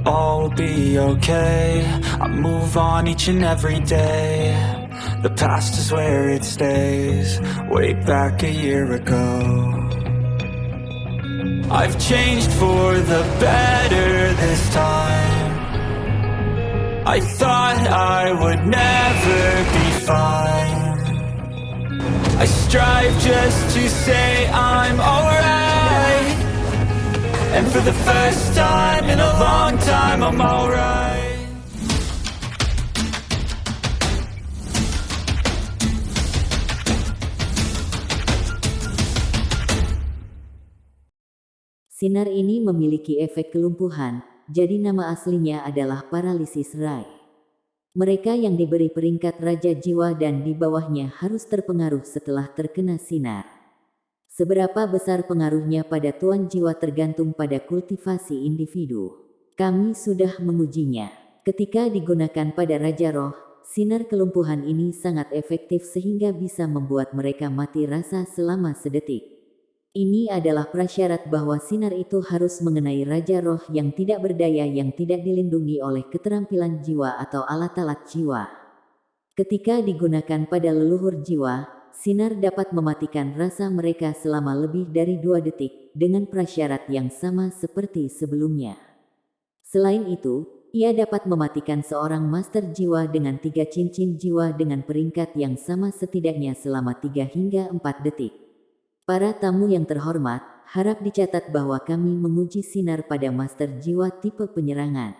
all will be okay. I move on each and every day. The past is where it stays, way back a year ago. I've changed for the better this time. I thought I would never be fine. I strive just to say I'm alright. And for the first time in a long time, I'm alright. Sinar ini memiliki efek kelumpuhan, jadi nama aslinya adalah paralisis rai. Mereka yang diberi peringkat Raja Jiwa dan di bawahnya harus terpengaruh setelah terkena sinar. Seberapa besar pengaruhnya pada Tuan Jiwa tergantung pada kultivasi individu. Kami sudah mengujinya. Ketika digunakan pada Raja Roh, sinar kelumpuhan ini sangat efektif sehingga bisa membuat mereka mati rasa selama sedetik. Ini adalah prasyarat bahwa sinar itu harus mengenai Raja Roh yang tidak berdaya yang tidak dilindungi oleh keterampilan jiwa atau alat-alat jiwa. Ketika digunakan pada leluhur jiwa, sinar dapat mematikan rasa mereka selama lebih dari 2 detik, dengan prasyarat yang sama seperti sebelumnya. Selain itu, ia dapat mematikan seorang master jiwa dengan 3 cincin jiwa dengan peringkat yang sama setidaknya selama 3 hingga 4 detik. Para tamu yang terhormat, harap dicatat bahwa kami menguji sinar pada master jiwa tipe penyerangan.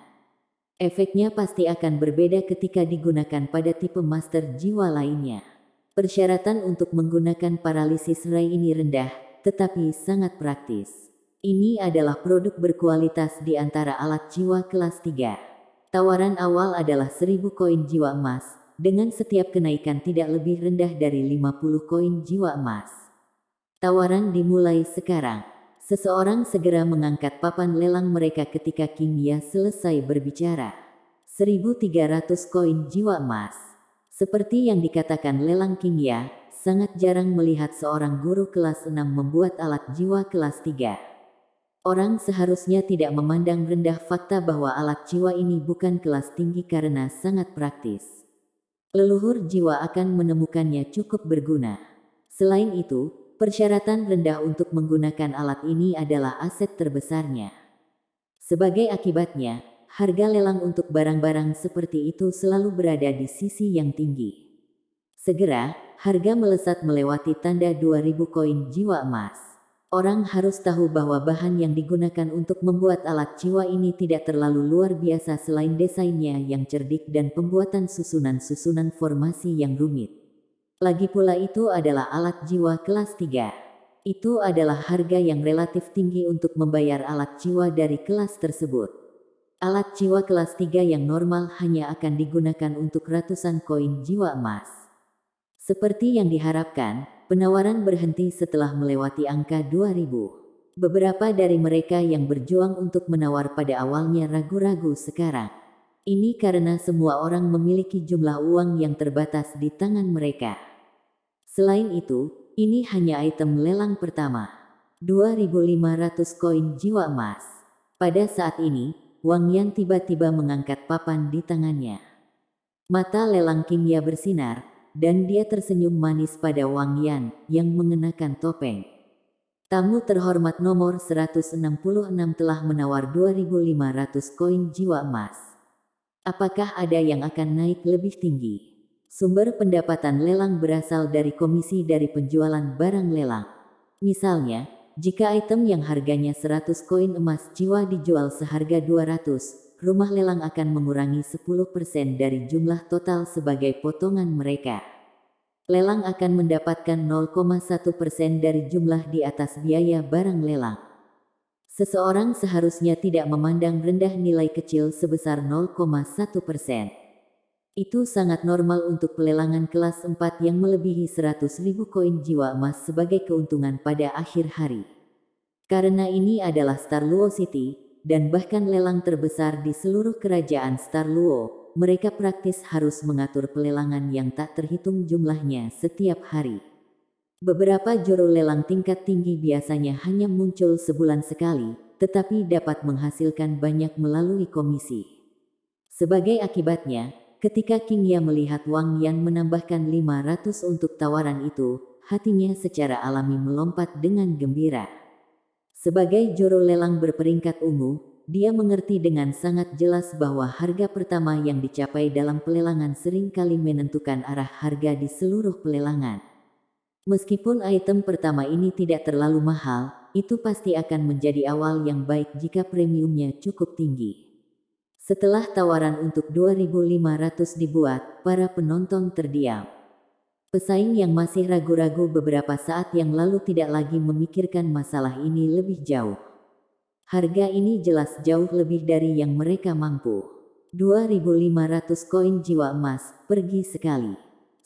Efeknya pasti akan berbeda ketika digunakan pada tipe master jiwa lainnya. Persyaratan untuk menggunakan paralisis rai ini rendah, tetapi sangat praktis. Ini adalah produk berkualitas di antara alat jiwa kelas 3. Tawaran awal adalah 1000 koin jiwa emas, dengan setiap kenaikan tidak lebih rendah dari 50 koin jiwa emas. Tawaran dimulai sekarang. Seseorang segera mengangkat papan lelang mereka ketika King Ya selesai berbicara. 1300 koin jiwa emas. Seperti yang dikatakan lelang King Ya, sangat jarang melihat seorang guru kelas 6 membuat alat jiwa kelas 3. Orang seharusnya tidak memandang rendah fakta bahwa alat jiwa ini bukan kelas tinggi karena sangat praktis. Leluhur jiwa akan menemukannya cukup berguna. Selain itu, persyaratan rendah untuk menggunakan alat ini adalah aset terbesarnya. Sebagai akibatnya, harga lelang untuk barang-barang seperti itu selalu berada di sisi yang tinggi. Segera, harga melesat melewati tanda 2000 koin jiwa emas. Orang harus tahu bahwa bahan yang digunakan untuk membuat alat jiwa ini tidak terlalu luar biasa selain desainnya yang cerdik dan pembuatan susunan-susunan formasi yang rumit. Lagi pula itu adalah alat jiwa kelas 3. Itu adalah harga yang relatif tinggi untuk membayar alat jiwa dari kelas tersebut. Alat jiwa kelas 3 yang normal hanya akan digunakan untuk ratusan koin jiwa emas. Seperti yang diharapkan, penawaran berhenti setelah melewati angka 2000. Beberapa dari mereka yang berjuang untuk menawar pada awalnya ragu-ragu sekarang. Ini karena semua orang memiliki jumlah uang yang terbatas di tangan mereka. Selain itu, ini hanya item lelang pertama. 2500 koin jiwa emas. Pada saat ini, Wang Yan tiba-tiba mengangkat papan di tangannya. Mata lelang King Ya bersinar, dan dia tersenyum manis pada Wang Yan, yang mengenakan topeng. Tamu terhormat nomor 166 telah menawar 2500 koin jiwa emas. Apakah ada yang akan naik lebih tinggi? Sumber pendapatan lelang berasal dari komisi dari penjualan barang lelang. Misalnya, jika item yang harganya 100 koin emas jiwa dijual seharga 200, rumah lelang akan mengurangi 10% dari jumlah total sebagai potongan mereka. Lelang akan mendapatkan 0,1% dari jumlah di atas biaya barang lelang. Seseorang seharusnya tidak memandang rendah nilai kecil sebesar 0,1%. Itu sangat normal untuk pelelangan kelas 4 yang melebihi 100.000 koin jiwa emas sebagai keuntungan pada akhir hari. Karena ini adalah Star Luo City, dan bahkan lelang terbesar di seluruh kerajaan Star Luo, mereka praktis harus mengatur pelelangan yang tak terhitung jumlahnya setiap hari. Beberapa juru lelang tingkat tinggi biasanya hanya muncul sebulan sekali, tetapi dapat menghasilkan banyak melalui komisi. Sebagai akibatnya, ketika King Ya melihat Wang Yan menambahkan 500 untuk tawaran itu, hatinya secara alami melompat dengan gembira. Sebagai juru lelang berperingkat ungu, dia mengerti dengan sangat jelas bahwa harga pertama yang dicapai dalam pelelangan seringkali menentukan arah harga di seluruh pelelangan. Meskipun item pertama ini tidak terlalu mahal, itu pasti akan menjadi awal yang baik jika premiumnya cukup tinggi. Setelah tawaran untuk 2.500 dibuat, para penonton terdiam. Pesaing yang masih ragu-ragu beberapa saat yang lalu tidak lagi memikirkan masalah ini lebih jauh. Harga ini jelas jauh lebih dari yang mereka mampu. 2.500 koin jiwa emas, pergi sekali.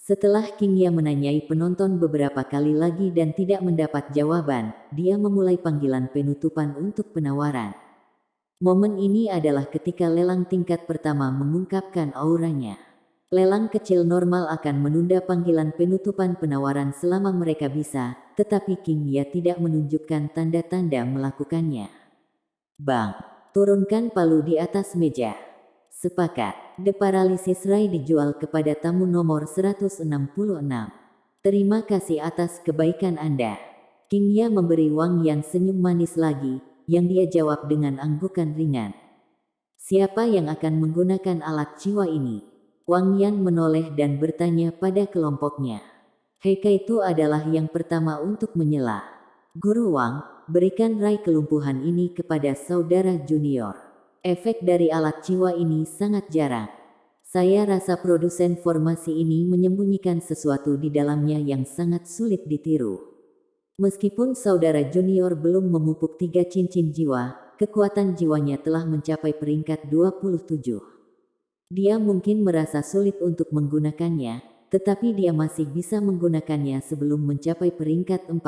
Setelah King Ya menanyai penonton beberapa kali lagi dan tidak mendapat jawaban, dia memulai panggilan penutupan untuk penawaran. Momen ini adalah ketika lelang tingkat pertama mengungkapkan auranya. Lelang kecil normal akan menunda panggilan penutupan penawaran selama mereka bisa, tetapi King Ya tidak menunjukkan tanda-tanda melakukannya. Bang, turunkan palu di atas meja. Sepakat, The Paralysis Ray dijual kepada tamu nomor 166. Terima kasih atas kebaikan Anda. King Ya memberi Wang Yan senyum manis lagi, yang dia jawab dengan anggukan ringan. Siapa yang akan menggunakan alat jiwa ini? Wang Yan menoleh dan bertanya pada kelompoknya. Heika itu adalah yang pertama untuk menyela. Guru Wang, berikan rai kelumpuhan ini kepada saudara junior. Efek dari alat jiwa ini sangat jarang. Saya rasa produsen formasi ini menyembunyikan sesuatu di dalamnya yang sangat sulit ditiru. Meskipun saudara junior belum memupuk 3 cincin jiwa, kekuatan jiwanya telah mencapai peringkat 27. Dia mungkin merasa sulit untuk menggunakannya, tetapi dia masih bisa menggunakannya sebelum mencapai peringkat 40.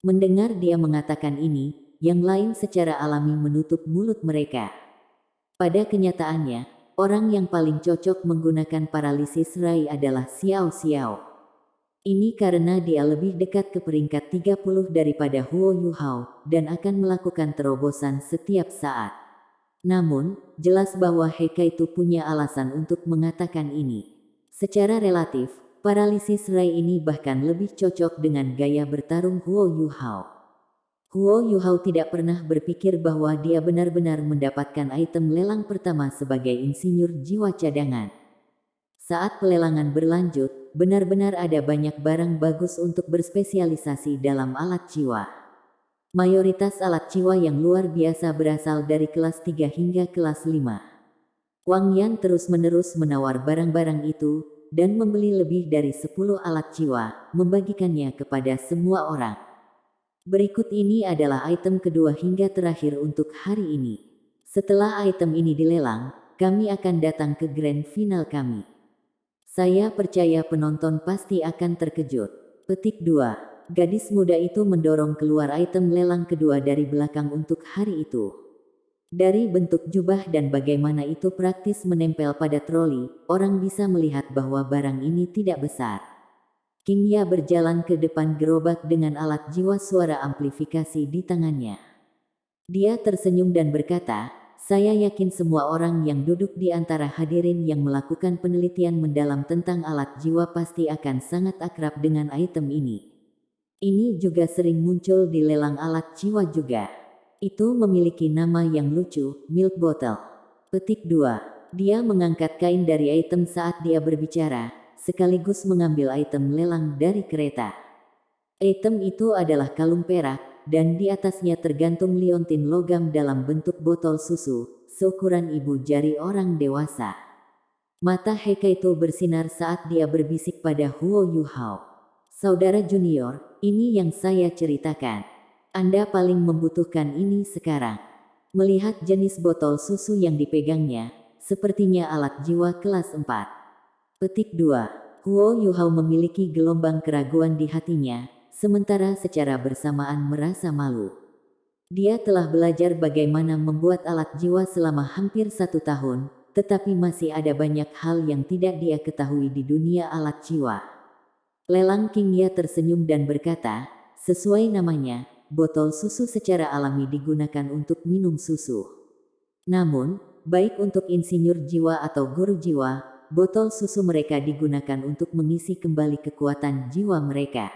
Mendengar dia mengatakan ini, yang lain secara alami menutup mulut mereka. Pada kenyataannya, orang yang paling cocok menggunakan paralisis rai adalah Xiao Xiao. Ini karena dia lebih dekat ke peringkat 30 daripada Huo Yuhao, dan akan melakukan terobosan setiap saat. Namun, jelas bahwa Heika itu punya alasan untuk mengatakan ini. Secara relatif, paralisis rai ini bahkan lebih cocok dengan gaya bertarung Huo Yuhao. Huo Yuhao tidak pernah berpikir bahwa dia benar-benar mendapatkan item lelang pertama sebagai insinyur jiwa cadangan. Saat pelelangan berlanjut, benar-benar ada banyak barang bagus untuk berspesialisasi dalam alat jiwa. Mayoritas alat jiwa yang luar biasa berasal dari kelas 3 hingga kelas 5. Wang Yan terus-menerus menawar barang-barang itu, dan membeli lebih dari 10 alat jiwa, membagikannya kepada semua orang. Berikut ini adalah item kedua hingga terakhir untuk hari ini. Setelah item ini dilelang, kami akan datang ke grand final kami. Saya percaya penonton pasti akan terkejut. Petik 2. Gadis muda itu mendorong keluar item lelang kedua dari belakang untuk hari itu. Dari bentuk jubah dan bagaimana itu praktis menempel pada troli, orang bisa melihat bahwa barang ini tidak besar. King Ya berjalan ke depan gerobak dengan alat jiwa suara amplifikasi di tangannya. Dia tersenyum dan berkata, saya yakin semua orang yang duduk di antara hadirin yang melakukan penelitian mendalam tentang alat jiwa pasti akan sangat akrab dengan item ini. Ini juga sering muncul di lelang alat jiwa juga. Itu memiliki nama yang lucu, Milk Bottle. Petik 2. Dia mengangkat kain dari item saat dia berbicara, sekaligus mengambil item lelang dari kereta. Item itu adalah kalung perak, dan di atasnya tergantung liontin logam dalam bentuk botol susu, seukuran ibu jari orang dewasa. Mata Heika itu bersinar saat dia berbisik pada Huo Yuhao. Saudara junior, ini yang saya ceritakan. Anda paling membutuhkan ini sekarang. Melihat jenis botol susu yang dipegangnya, sepertinya alat jiwa kelas 4. Petik 2. Huo Yuhao memiliki gelombang keraguan di hatinya, sementara secara bersamaan merasa malu. Dia telah belajar bagaimana membuat alat jiwa selama hampir 1 tahun, tetapi masih ada banyak hal yang tidak dia ketahui di dunia alat jiwa. Lelang King Ya tersenyum dan berkata, sesuai namanya, botol susu secara alami digunakan untuk minum susu. Namun, baik untuk insinyur jiwa atau guru jiwa, botol susu mereka digunakan untuk mengisi kembali kekuatan jiwa mereka.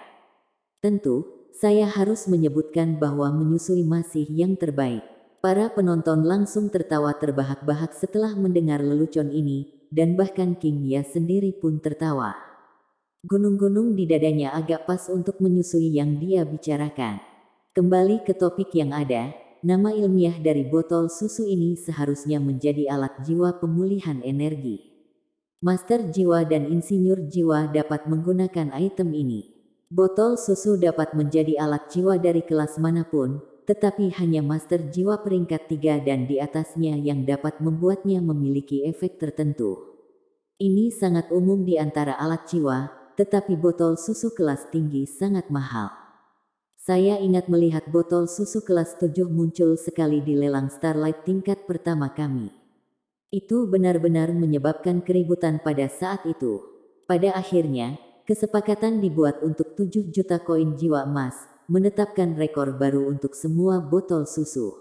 Tentu, saya harus menyebutkan bahwa menyusui masih yang terbaik. Para penonton langsung tertawa terbahak-bahak setelah mendengar lelucon ini, dan bahkan King Ya sendiri pun tertawa. Gunung-gunung di dadanya agak pas untuk menyusui yang dia bicarakan. Kembali ke topik yang ada, nama ilmiah dari botol susu ini seharusnya menjadi alat jiwa pemulihan energi. Master jiwa dan insinyur jiwa dapat menggunakan item ini. Botol susu dapat menjadi alat jiwa dari kelas manapun, tetapi hanya master jiwa peringkat 3 dan di atasnya yang dapat membuatnya memiliki efek tertentu. Ini sangat umum di antara alat jiwa, tetapi botol susu kelas tinggi sangat mahal. Saya ingat melihat botol susu kelas 7 muncul sekali di lelang Starlight tingkat pertama kami. Itu benar-benar menyebabkan keributan pada saat itu. Pada akhirnya, kesepakatan dibuat untuk 7 juta koin jiwa emas, menetapkan rekor baru untuk semua botol susu.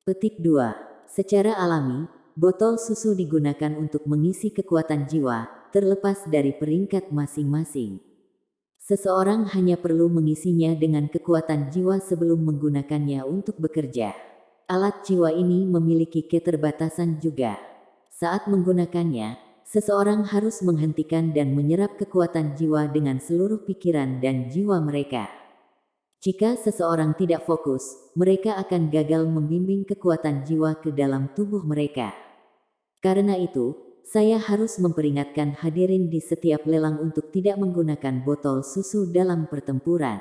Petik 2. Secara alami, botol susu digunakan untuk mengisi kekuatan jiwa, terlepas dari peringkat masing-masing. Seseorang hanya perlu mengisinya dengan kekuatan jiwa sebelum menggunakannya untuk bekerja. Alat jiwa ini memiliki keterbatasan juga. Saat menggunakannya, seseorang harus menghentikan dan menyerap kekuatan jiwa dengan seluruh pikiran dan jiwa mereka. Jika seseorang tidak fokus, mereka akan gagal membimbing kekuatan jiwa ke dalam tubuh mereka. Karena itu, saya harus memperingatkan hadirin di setiap lelang untuk tidak menggunakan botol susu dalam pertempuran.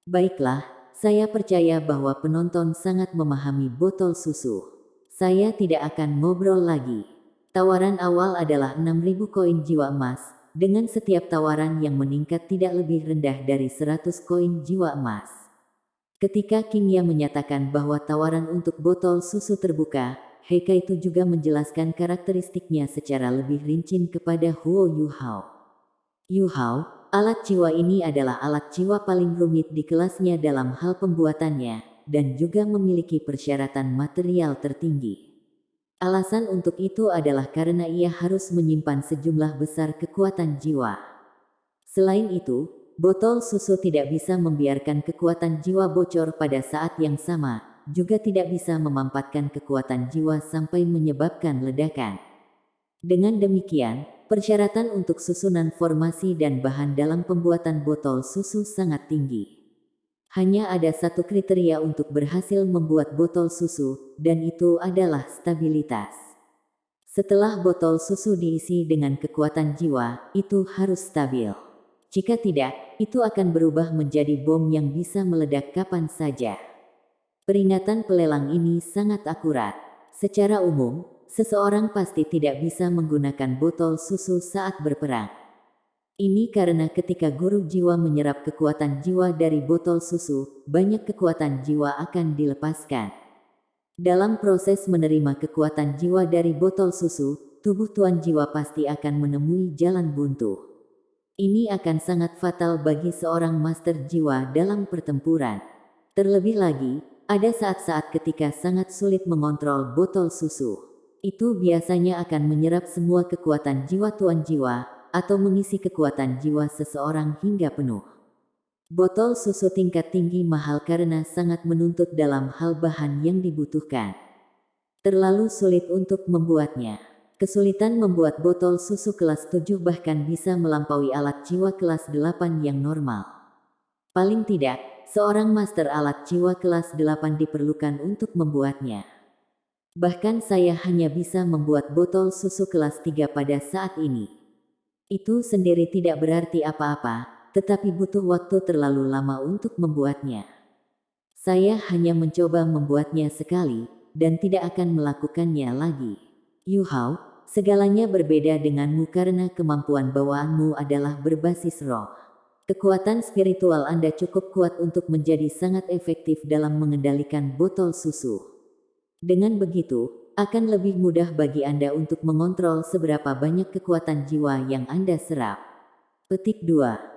Baiklah, saya percaya bahwa penonton sangat memahami botol susu. Saya tidak akan ngobrol lagi. Tawaran awal adalah 6.000 koin jiwa emas, dengan setiap tawaran yang meningkat tidak lebih rendah dari 100 koin jiwa emas. Ketika King Ya menyatakan bahwa tawaran untuk botol susu terbuka, Heika itu juga menjelaskan karakteristiknya secara lebih rinci kepada Huo Yuhao. Yuhao, alat jiwa ini adalah alat jiwa paling rumit di kelasnya dalam hal pembuatannya, dan juga memiliki persyaratan material tertinggi. Alasan untuk itu adalah karena ia harus menyimpan sejumlah besar kekuatan jiwa. Selain itu, botol susu tidak bisa membiarkan kekuatan jiwa bocor pada saat yang sama, juga tidak bisa memampatkan kekuatan jiwa sampai menyebabkan ledakan. Dengan demikian, persyaratan untuk susunan formasi dan bahan dalam pembuatan botol susu sangat tinggi. Hanya ada satu kriteria untuk berhasil membuat botol susu, dan itu adalah stabilitas. Setelah botol susu diisi dengan kekuatan jiwa, itu harus stabil. Jika tidak, itu akan berubah menjadi bom yang bisa meledak kapan saja. Peringatan pelelang ini sangat akurat. Secara umum, seseorang pasti tidak bisa menggunakan botol susu saat berperang. Ini karena ketika guru jiwa menyerap kekuatan jiwa dari botol susu, banyak kekuatan jiwa akan dilepaskan. Dalam proses menerima kekuatan jiwa dari botol susu, tubuh tuan jiwa pasti akan menemui jalan buntu. Ini akan sangat fatal bagi seorang master jiwa dalam pertempuran. Terlebih lagi, ada saat-saat ketika sangat sulit mengontrol botol susu. Itu biasanya akan menyerap semua kekuatan jiwa tuan jiwa, atau mengisi kekuatan jiwa seseorang hingga penuh. Botol susu tingkat tinggi mahal karena sangat menuntut dalam hal bahan yang dibutuhkan. Terlalu sulit untuk membuatnya. Kesulitan membuat botol susu kelas 7 bahkan bisa melampaui alat jiwa kelas 8 yang normal. Paling tidak, seorang master alat jiwa kelas 8 diperlukan untuk membuatnya. Bahkan saya hanya bisa membuat botol susu kelas 3 pada saat ini. Itu sendiri tidak berarti apa-apa, tetapi butuh waktu terlalu lama untuk membuatnya. Saya hanya mencoba membuatnya sekali, dan tidak akan melakukannya lagi. Yuhao, segalanya berbeda denganmu karena kemampuan bawaanmu adalah berbasis roh. Kekuatan spiritual Anda cukup kuat untuk menjadi sangat efektif dalam mengendalikan botol susu. Dengan begitu, akan lebih mudah bagi Anda untuk mengontrol seberapa banyak kekuatan jiwa yang Anda serap. Petik 2.